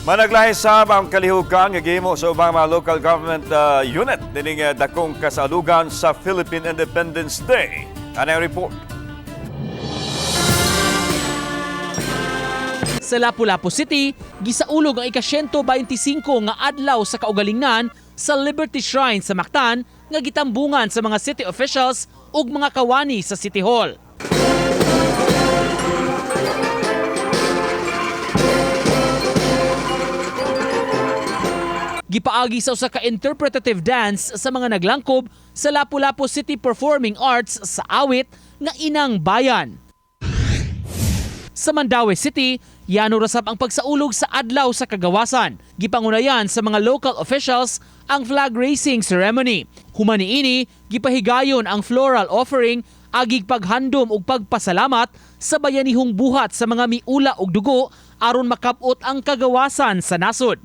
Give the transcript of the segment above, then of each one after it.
Managlahi sab ang kalihukan nga gihimo sa ubang mga local government unit dining dakong kasalugan sa Philippine Independence Day. Ano ang report? Sa Lapu-Lapu City, gisaulog ang ika-125 nga adlaw sa kaugalingan sa Liberty Shrine sa Mactan nga gitambungan sa mga city officials ug mga kawani sa City Hall. Gipaagi sa usa ka interpretative dance sa mga naglangkob sa Lapu-Lapu City Performing Arts sa awit nga Inang Bayan. Sa Mandaue City, yano rasab ang pagsaulog sa adlaw sa kagawasan. Gipangunayan sa mga local officials ang flag raising ceremony. Human niini, gipahigayon ang floral offering agig paghandom ug pagpasalamat sa bayanihong buhat sa mga miula ug dugo aron makab-ot ang kagawasan sa nasod.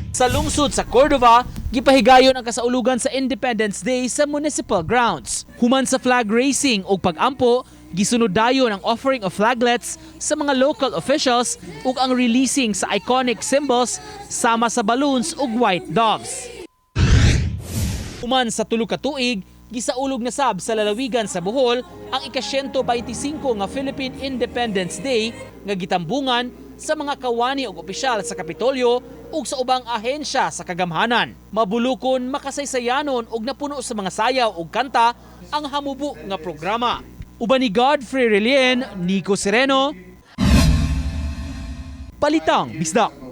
Sa lungsod sa Cordova, gipahigayon ang kasaulugan sa Independence Day sa municipal grounds. Human sa flag raising ug pag-ampo, gisunod dayon ang offering of flaglets sa mga local officials ug ang releasing sa iconic symbols sama sa balloons ug white doves. Human sa tulo ka tuig, gisaulog na sab sa lalawigan sa Bohol ang ika-125 nga Philippine Independence Day nga gitambungan sa mga kawani ug opisyal sa Kapitolyo ug sa ubang ahensya sa kagamhanan. Mabulukon, makasaysayanon ug napuno sa mga sayaw ug kanta ang hamubo nga programa. Uban ni Godfrey Relien, Nico Sereno, Balitang Bisdak.